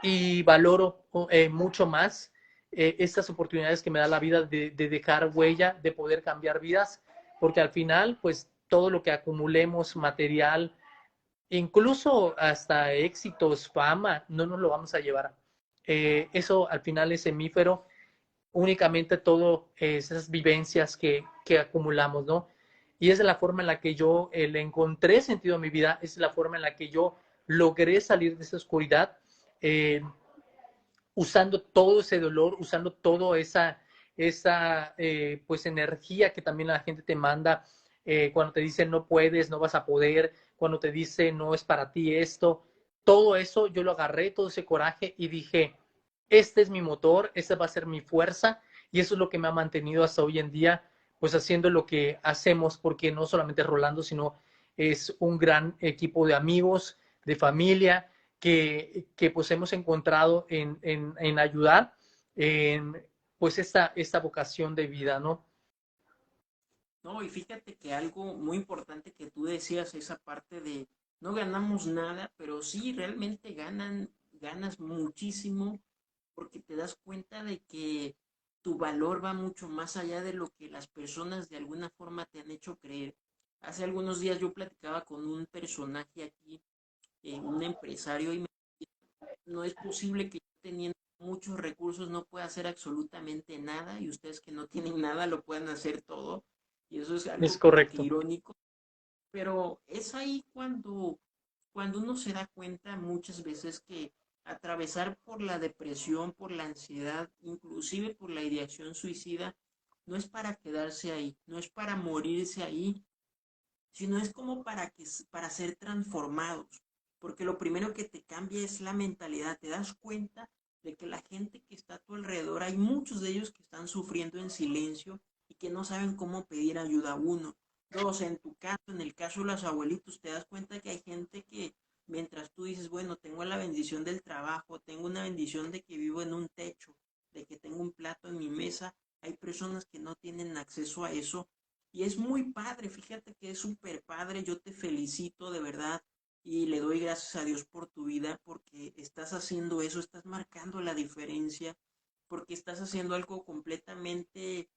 y valoro mucho más estas oportunidades que me da la vida de dejar huella, de poder cambiar vidas, porque al final, pues todo lo que acumulemos material, incluso hasta éxitos, fama, no nos lo vamos a llevar. Eso al final es efímero, únicamente todo esas vivencias que acumulamos, ¿no? Y es de la forma en la que yo le encontré sentido a mi vida, es la forma en la que yo logré salir de esa oscuridad, eh, usando todo ese dolor, usando toda esa pues energía que también la gente te manda, cuando te dicen no puedes, no vas a poder, cuando te dicen no es para ti esto, todo eso yo lo agarré, todo ese coraje, y dije, este es mi motor, esta va a ser mi fuerza, y eso es lo que me ha mantenido hasta hoy en día, pues haciendo lo que hacemos, porque no solamente es Rolando, sino es un gran equipo de amigos, de familia, que pues hemos encontrado en ayudar, en pues esta vocación de vida, ¿no? No, y fíjate que algo muy importante que tú decías, esa parte de no ganamos nada, pero sí realmente ganas muchísimo porque te das cuenta de que tu valor va mucho más allá de lo que las personas de alguna forma te han hecho creer. Hace algunos días yo platicaba con un personaje aquí, un empresario, y me decía, no es posible que yo teniendo muchos recursos no pueda hacer absolutamente nada y ustedes que no tienen nada lo puedan hacer todo. Y eso es Es algo como que correcto. irónico, pero es ahí cuando uno se da cuenta muchas veces que atravesar por la depresión, por la ansiedad, inclusive por la ideación suicida, no es para quedarse ahí, no es para morirse ahí, sino es como para ser transformados, porque lo primero que te cambia es la mentalidad, te das cuenta de que la gente que está a tu alrededor, hay muchos de ellos que están sufriendo en silencio y que no saben cómo pedir ayuda a uno. Dos, en tu caso, en el caso de los abuelitos, te das cuenta que hay gente que mientras tú dices, bueno, tengo la bendición del trabajo, tengo una bendición de que vivo en un techo, de que tengo un plato en mi mesa, hay personas que no tienen acceso a eso y es muy padre, fíjate que es súper padre, yo te felicito de verdad y le doy gracias a Dios por tu vida porque estás haciendo eso, estás marcando la diferencia, porque estás haciendo algo completamente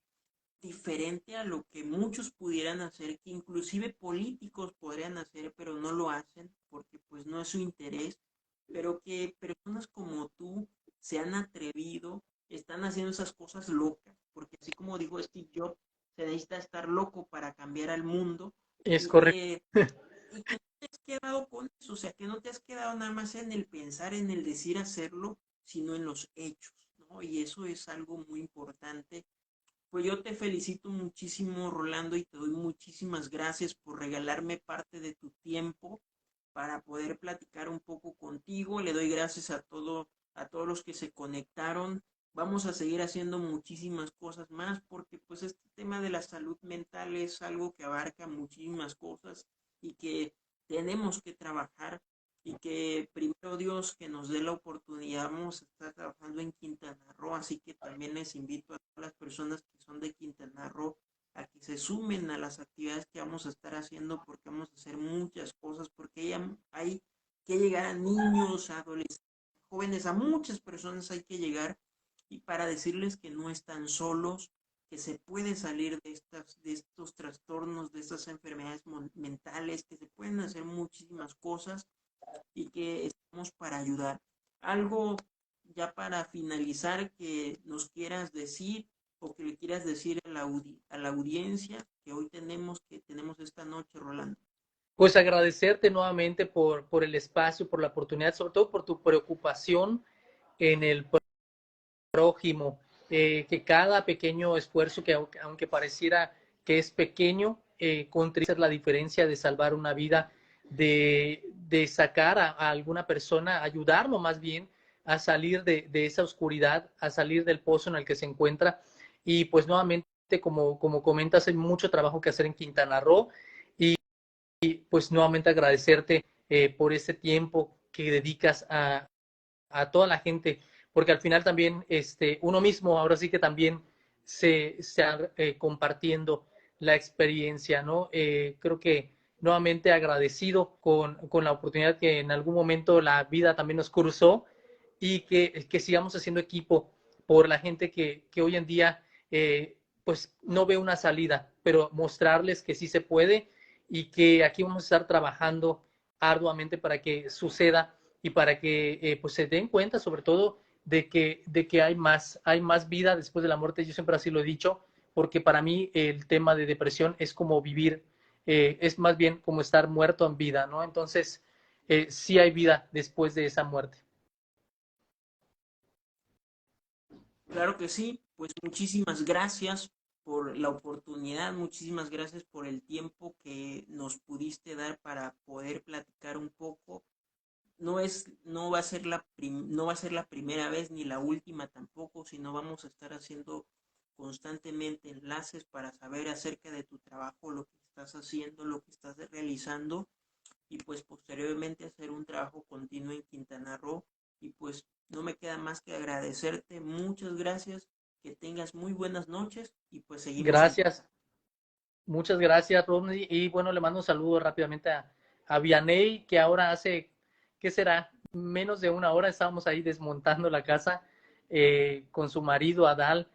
diferente a lo que muchos pudieran hacer, que inclusive políticos podrían hacer, pero no lo hacen porque pues no es su interés, pero que personas como tú se han atrevido, están haciendo esas cosas locas, porque así como dijo Steve Jobs, se necesita estar loco para cambiar al mundo Es y correcto. que, y que no te has quedado con eso, o sea, que no te has quedado nada más en el pensar, en el decir hacerlo, sino en los hechos, ¿no? Y eso es algo muy importante. Pues yo te felicito muchísimo, Rolando, y te doy muchísimas gracias por regalarme parte de tu tiempo para poder platicar un poco contigo. Le doy gracias a todos los que se conectaron. Vamos a seguir haciendo muchísimas cosas más porque pues este tema de la salud mental es algo que abarca muchísimas cosas y que tenemos que trabajar y que primero Dios que nos dé la oportunidad, vamos a estar trabajando en Quintana Roo, así que también les invito a todas las personas que son de Quintana Roo a que se sumen a las actividades que vamos a estar haciendo porque vamos a hacer muchas cosas, porque hay que llegar a niños, a adolescentes, jóvenes, a muchas personas hay que llegar y para decirles que no están solos, que se puede salir de estos trastornos, de estas enfermedades mentales, que se pueden hacer muchísimas cosas y que estamos para ayudar. Algo ya para finalizar que nos quieras decir o que le quieras decir a a la audiencia que hoy que tenemos esta noche, Rolando. Pues agradecerte nuevamente por el espacio, por la oportunidad, sobre todo por tu preocupación en el prójimo, que cada pequeño esfuerzo, que aunque pareciera que es pequeño, contribuye a la diferencia de salvar una vida, de sacar a alguna persona, ayudarlo más bien a salir de esa oscuridad, a salir del pozo en el que se encuentra. Y pues nuevamente, como comentas, hay mucho trabajo que hacer en Quintana Roo y pues nuevamente agradecerte por ese tiempo que dedicas a toda la gente, porque al final también uno mismo ahora sí que también se compartiendo la experiencia, ¿no? Creo que nuevamente agradecido con la oportunidad que en algún momento la vida también nos cruzó y que sigamos haciendo equipo por la gente que hoy en día pues no ve una salida, pero mostrarles que sí se puede y que aquí vamos a estar trabajando arduamente para que suceda y para que pues se den cuenta sobre todo de que hay más vida después de la muerte. Yo siempre así lo he dicho, porque para mí el tema de depresión es como vivir, es más bien como estar muerto en vida, ¿no? Entonces, sí hay vida después de esa muerte. Claro que sí, pues muchísimas gracias por la oportunidad, muchísimas gracias por el tiempo que nos pudiste dar para poder platicar un poco. No va a ser no va a ser la primera vez ni la última tampoco, sino vamos a estar haciendo constantemente enlaces para saber acerca de tu trabajo, lo que estás haciendo, lo que estás realizando y pues posteriormente hacer un trabajo continuo en Quintana Roo y pues no me queda más que agradecerte, muchas gracias, que tengas muy buenas noches y pues seguimos en Gracias, muchas gracias, Rodney. Y bueno, le mando un saludo rápidamente a Vianey, que ahora hace, ¿qué será? Menos de una hora estábamos ahí desmontando la casa con su marido Adal,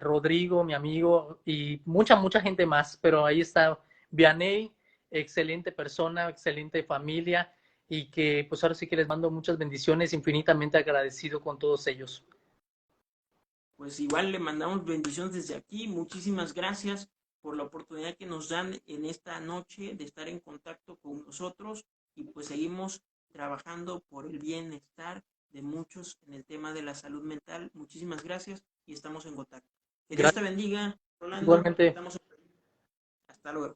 Rodrigo, mi amigo, y mucha gente más. Pero ahí está Vianey, excelente persona, excelente familia, y que pues ahora sí que les mando muchas bendiciones, infinitamente agradecido con todos ellos. pues igual le mandamos bendiciones desde aquí. Muchísimas gracias por la oportunidad que nos dan en esta noche de estar en contacto con nosotros y pues seguimos trabajando por el bienestar de muchos en el tema de la salud mental. Muchísimas gracias y estamos en contacto. Que Dios te Gracias, bendiga, Rolando. igualmente. Estamos hasta luego.